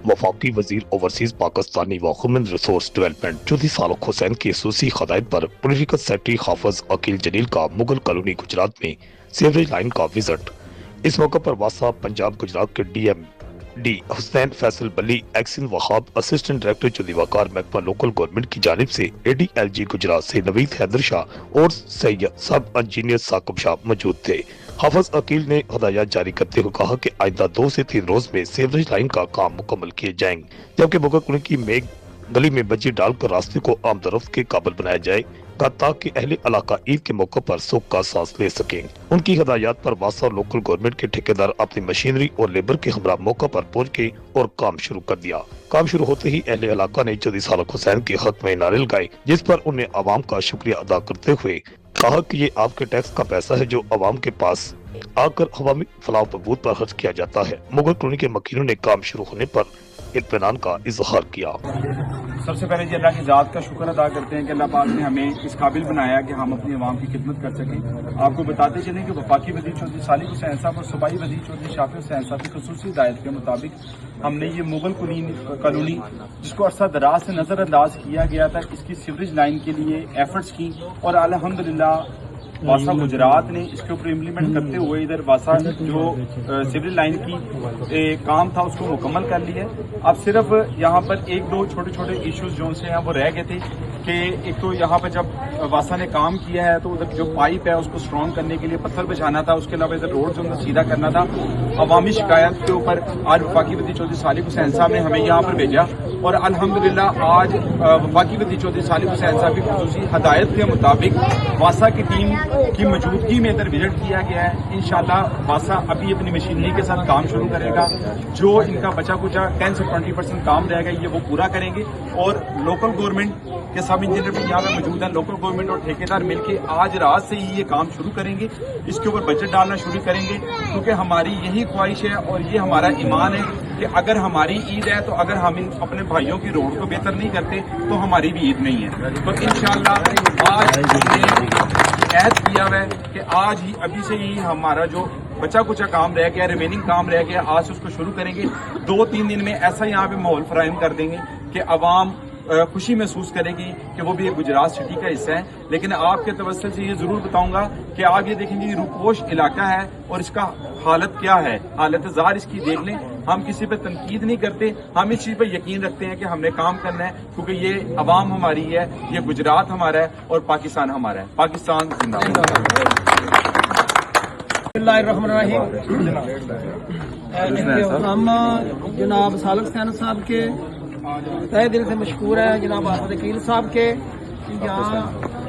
वफाकी वजीर ओवरसीज पाकिस्तानी व human resource development Chaudhry Salik Hussain की खसूसी हदायत पर पॉलिटिकल सेक्रेटरी हाफिज अकील जलील का मुगल कॉलोनी गुजरात में सीवरेज लाइन का विजिट। इस मौके पर वासा पंजाब गुजरात के DMD हुसैन फैसल बली, एक्सिन वहाब, असिस्टेंट डायरेक्टर चौधरी वकार महकमा लोकल गवर्नमेंट की जानिब से ADLG गुजरात से नवीद हैदर शाह और सैयद सब इंजीनियर साकिब शाह मौजूद थे। हाफिज अकील ने हदायत जारी करते हुए कहा कि आइंदा 2 से 3 रोज में सीवरेज लाइन का काम मुकम्मल किए जाएंगे, जबकि मुगल कॉलोनी की मेघ गली में बज्जी डालकर रास्ते को आमदरफ्त के काबिल बनाया जाएगा ताकि अहले इलाका ईद के मौके पर सुख का सांस ले सकें। उनकी हदायत पर वासा लोकल गवर्नमेंट के ठेकेदार अपनी मशीनरी और लेबर के हमरा मौके पर पहुंच गए और काम शुरू कर दिया। काम शुरू होते ही अहले इलाका ने चौधरी सालुक हुसैन के हक में नारे लगाए, जिस पर उन्हें आवाम का शुक्रिया अदा करते हुए कहा कि ये आपके टैक्स का पैसा है जो आवाम के पास आकर अवामी फलाह बहबूद पर खर्च किया जाता है। मुगल कॉलोनी के मकीनों ने काम शुरू होने पर इत्मीनान का इजहार किया। सबसे पहले जी अल्लाह की ज़ात का शुक्र अदा करते हैं कि अल्लाह पाक ने हमें इस काबिल बनाया कि हम अपनी आवाम की खिदमत कर सकें। आपको बताते चलें कि वफाकी वज़ीर चौधरी सालिक हुसैन साहब और सूबाई वज़ीर चौधरी शाफी हुसैन साहब की खसूसी हिदायत के मुताबिक हमने ये मुगल कॉलोनी जिसको अरसा दराज से नज़रअंदाज किया गया था, इसकी सीवरेज लाइन के लिए एफर्ट्स की और अल्हम्दुलिल्लाह वासा गुजरात ने इसके ऊपर इम्प्लीमेंट करते हुए इधर वासा जो सीवरेज लाइन की काम था उसको मुकम्मल कर लिया। अब सिर्फ यहाँ पर 1-2 छोटे छोटे इश्यूज जो से हैं वो रह गए थे कि एक तो यहाँ पर जब वासा ने काम किया है तो उधर जो पाइप है उसको स्ट्रॉन्ग करने के लिए पत्थर बिछाना था, उसके अलावा इधर रोड जो सीधा करना था। अवामी शिकायत के ऊपर आज वफाकी वज़ीर चौधरी सालिक हुसैन साहब ने हमें यहाँ पर भेजा और अल्हम्दुलिल्लाह आज वफाकी वज़ीर चौधरी सालिक हुसैन साहब की खसूसी हदायत के मुताबिक वासा की टीम की मौजूदगी में इधर विजिट किया गया है। इंशाल्लाह वासा अभी अपनी मशीनरी के साथ काम शुरू करेगा, जो इनका बचा कुचा 10 से 20% काम रहेगा ये वो पूरा करेंगे और लोकल गवर्नमेंट के सब इंजीनियर भी यहाँ पे मौजूद हैं। लोकल गवर्नमेंट और ठेकेदार मिलके आज रात से ही ये काम शुरू करेंगे, इसके ऊपर बजट डालना शुरू करेंगे, क्योंकि हमारी यही ख्वाहिश है और ये हमारा ईमान है कि अगर हमारी ईद है तो अगर हम अपने भाइयों की रोड को बेहतर नहीं करते तो हमारी भी ईद नहीं है। तो इंशाल्लाह आज हमने ऐद किया हुआ है कि आज ही अभी से ही हमारा जो बचा कुचा काम रह गया, रिमेनिंग काम रह गया, आज से उसको शुरू करेंगे। 2-3 दिन में ऐसा यहाँ पे माहौल फराहम कर देंगे कि अवाम खुशी महसूस करेगी कि वो भी एक गुजरात सिटी का हिस्सा है। लेकिन आपके तवज्जुह से ये जरूर बताऊंगा कि आप ये देखेंगे ये रूपोश इलाका है और इसका हालत क्या है, हालत ज़ार इसकी देख लें। हम किसी पे तनकीद नहीं करते, हम इस चीज़ पर यकीन रखते हैं कि हमने काम करना है, क्योंकि ये अवाम हमारी है, ये गुजरात हमारा है और पाकिस्तान हमारा है। पाकिस्तान जिंदाबाद। हम जनाब सालिक हुसैन साहब के तहे दिल से मशहूर है, जनाब हाफिज अकील साहब के, यहाँ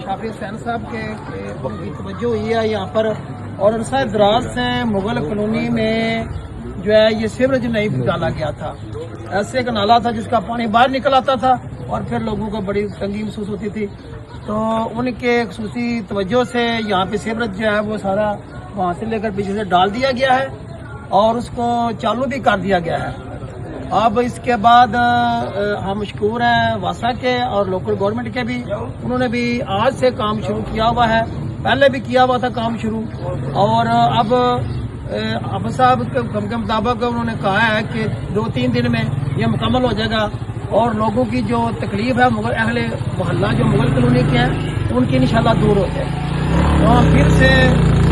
शाफी हुसैन साहब के उनकी तवज्जो हुई है यहाँ पर। और अरसा दराज से मुगल कॉलोनी में जो है ये सीवरेज नहीं डाला गया था, ऐसे एक नाला था जिसका पानी बाहर निकल आता था और फिर लोगों को बड़ी तंगी महसूस होती थी। तो उनके खसूसी तवज्जो से यहाँ पे सीवरेज जो है वो सारा वहाँ से लेकर पीछे से डाल दिया गया है और उसको चालू भी कर दिया गया है। अब इसके बाद हम मशकूर हैं वासा के और लोकल गवर्नमेंट के भी, उन्होंने भी आज से काम शुरू किया हुआ है, पहले भी किया हुआ था काम शुरू। और अब साहब के हुक्म के मुताबिक उन्होंने कहा है कि 2-3 दिन में ये मुकम्मल हो जाएगा और लोगों की जो तकलीफ है मुगल अहले मोहल्ला जो मुगल कॉलोनी के हैं उनकी इंशाल्लाह दूर हो जाए। तो हम फिर से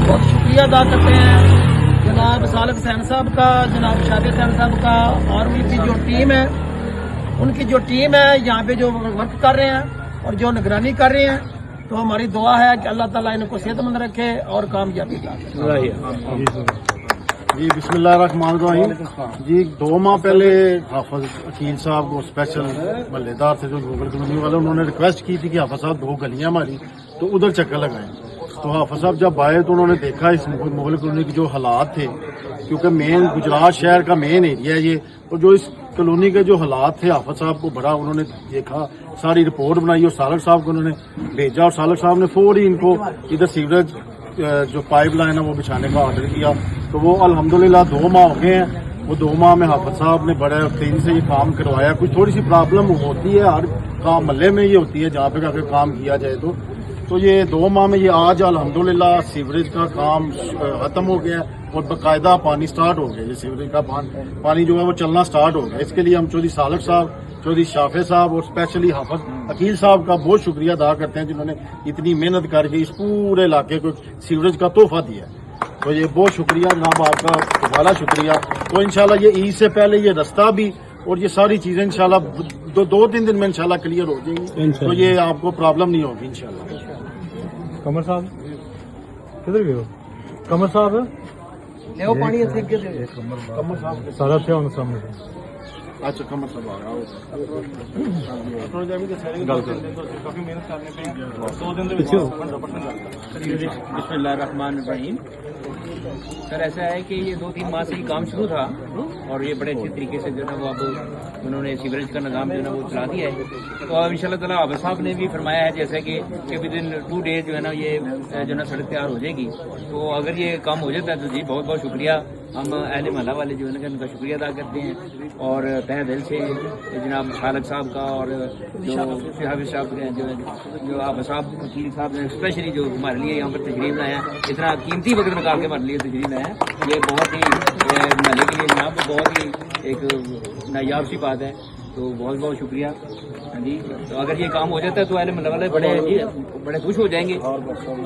बहुत शुक्रिया अदा करते हैं जनाब सालिक हुसैन साहब का, जनाब शाफी हुसैन साहब का और उनकी जो टीम है, उनकी जो टीम है यहाँ पे जो वर्क कर रहे हैं और जो निगरानी कर रहे हैं। तो हमारी दुआ है कि अल्लाह ताला इनको सेहतमंद रखे और कामयाबी जी। बिस्मिल्लाहिर्रहमानिर्रहीम जी। 2 माह पहले हाफिज अकील साहब को स्पेशल महल्लेदार थे जो मुगल कॉलोनी वाले, उन्होंने रिक्वेस्ट की थी कि हाफिज साहब 2 गलियां हमारी तो उधर चक्कर लगाएं। तो हाफिज साहब जब आए तो उन्होंने देखा इस मुगल कॉलोनी के जो हालात थे, क्योंकि मेन गुजरात शहर का मेन एरिया है ये, और जो इस कॉलोनी के जो हालात थे हाफिज साहब को बड़ा उन्होंने देखा, सारी रिपोर्ट बनाई और सालिक साहब को उन्होंने भेजा और सालिक साहब ने फौरी इनको इधर सीवरेज जो पाइप लाइन है वो बिछाने का ऑर्डर किया। तो वो अल्हम्दुलिल्लाह 2 माह हो गए हैं। वो 2 माह में हाफिज साहब ने बड़े तेजी से ये काम करवाया। कुछ थोड़ी सी प्रॉब्लम होती है हर काम महल्ले में, ये होती है जहाँ पे अगर काम किया जाए तो ये 2 माह में ये आज अल्हम्दुलिल्लाह सीवरेज का काम खत्म हो गया है। اور باقاعدہ پانی سٹارٹ ہو گیا. یہ سیوریج کا پانی جو ہے وہ چلنا سٹارٹ ہو گیا. اس کے لیے ہم چودھری سالک صاحب, چودھری شافع صاحب اور اسپیشلی حافظ عقیل صاحب کا بہت شکریہ ادا کرتے ہیں جنہوں نے اتنی محنت کر کے اس پورے علاقے کو سیوریج کا تحفہ دیا ہے. تو یہ بہت شکریہ جناب, آپ کا دوبارہ شکریہ. تو انشاءاللہ یہ عید سے پہلے یہ رستہ بھی اور یہ ساری چیزیں انشاءاللہ دو تین دن میں انشاءاللہ کلیئر ہو جائیں گی. تو یہ آپ کو پرابلم نہیں ہوگی انشاءاللہ. قمر صاحب کدھر گئے ہو؟ قمر صاحب لو پانی اتنے اگے دے کمر صاحب سارا تھے ہونا سامنے. اچھا کمر صاحب آ رہا کافی محنت کرنے پہ 2 دن بسم اللہ الرحمن الرحیم. سر ایسا ہے کہ یہ 2-3 ماہ سے ہی کام شروع تھا اور یہ بڑے اچھے طریقے سے جو ہے نا وہ اب انہوں نے سیوریج کا نظام جو ہے نا وہ چلا دیا ہے. تو اب ان شاء اللہ تعالیٰ عابد صاحب نے بھی فرمایا ہے جیسے کہ ود ان 2 days جو ہے نا یہ جو ہے نا سڑک تیار ہو جائے گی. تو اگر یہ کام ہو جاتا ہے تو جی بہت بہت شکریہ. ہم اہل محلہ والے جو ہے نا ان کا شکریہ ادا کرتے ہیں اور تہ دل سے جناب خالق صاحب کا اور جو حافظ صاحب جو عابد صاحب وکیل صاحب نے اسپیشلی جو ہمارے لیے یہاں پر تشریف لائے ہیں, اتنا قیمتی وقت نکال کے ہمارے لیے تشریف لائے ہیں, یہ بہت ہی محلے کے لیے جناب بہت ہی ایک نایاب سی بات ہے. تو بہت بہت شکریہ. ہاں جی, تو اگر یہ کام ہو جاتا ہے تو اہل محلہ والے بڑے خوش ہو جائیں گے.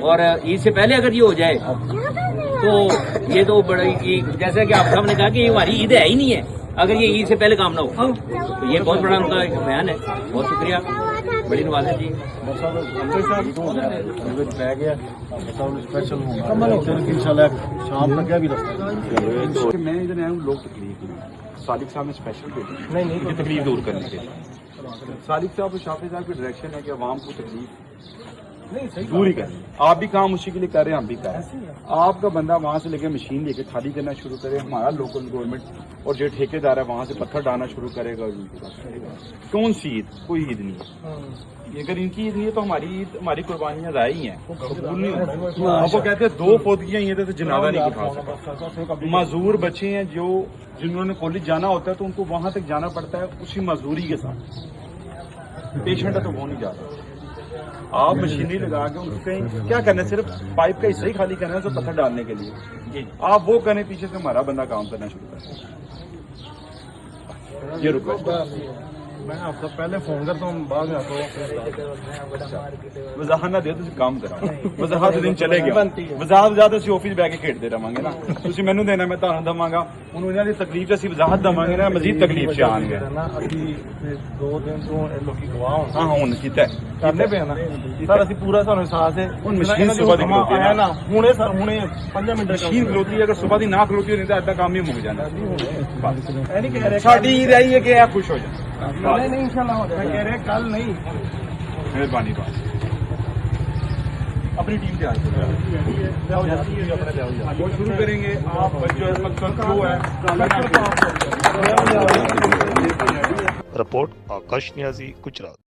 اور عید سے پہلے اگر یہ ہو جائے تو یہ تو بڑی جیسا کہ آپ صاحب نے کہا کہ یہ ہماری عید ہے ہی نہیں ہے اگر یہ عید سے پہلے کام نہ ہو. تو یہ بہت بڑا ان کا ایک بیان ہے. بہت شکریہ, بڑی نوازش جی. رہ گیا اسپیشل انشاءاللہ شام تک بھی رستہ. میں ادھر آیا ہوں, لوگ تکلیف میں صادق صاحب نے اسپیشل بھیجا نہیں تکلیف دور کرنے کے لیے. صادق صاحب اور شافع صاحب کی ڈائریکشن ہے کہ عوام کو تکلیف دور ہی کریں. آپ بھی کام اسی کے لیے کر رہے ہیں, ہم بھی کر رہے ہیں. آپ کا بندہ وہاں سے لے کے مشین لے کے خالی کرنا شروع کرے, ہمارا لوکل گورنمنٹ اور جو ٹھیکے دار ہے وہاں سے پتھر ڈالنا شروع کرے گا. کون سی عید؟ کوئی عید نہیں ہے. اگر ان کی عید نہیں ہے تو ہماری عید, ہماری قربانیاں ضائع ہی ہیں. آپ کو کہتے ہیں 2 فوتگیاں ہی ہیں تو جنازہ نہیں اٹھا سکتا. معذور بچے ہیں جو جنہوں نے کالج جانا ہوتا ہے تو ان کو وہاں تک جانا پڑتا ہے اسی معذوری کے ساتھ. پیشنٹ ہے تو وہ نہیں جاتا. آپ مشینری لگا کے ان کو کیا کرنا ہے, صرف پائپ کا حصہ ہی خالی کرنا ہے تو پتھر ڈالنے کے لیے. آپ وہ کریں, پیچھے سے ہمارا بندہ کام کرنا شروع کریں. یہ ریکویسٹ میں آپ کو پہلے فون کرتا ہوں, بعد میں آپ کو وضاحت نہ دے تو کام کرا. وضاحت دن چلے گیا, وضاحت زیادہ سی آفس بہ کے کھیڈتے رہاں گے نا. تھی مینو دینا, میں تمہیں دوا گا. ہوں انہوں کی تکلیف اسی وضاحت دوا گے نا, مزید تکلیف سے آن گے. 2 دن تو لوگ گواہ ہاں ہوں کیتا کرنے پہ نا سر, اسی پورا سانو احساس ہے. مشین صبح دی کھلوتی ہے نا ہوں سر, ہوں 5 منٹ مشین کھلوتی ہے, اگر صبح دی نہ کھلوتی ہو نہیں تو ایڈا کام ہی مک جانا. ساری عید آئی ہے کہ آپ خوش ہو جائیں. نہیں انشاءاللہ ہو جائے. کہہ رہے کل نہیں, مہربانی بات. اپنی ٹیم تیار کرو, شروع کریں گے. آپ جو ہے رپورٹ آکاش نیازی, گجرات.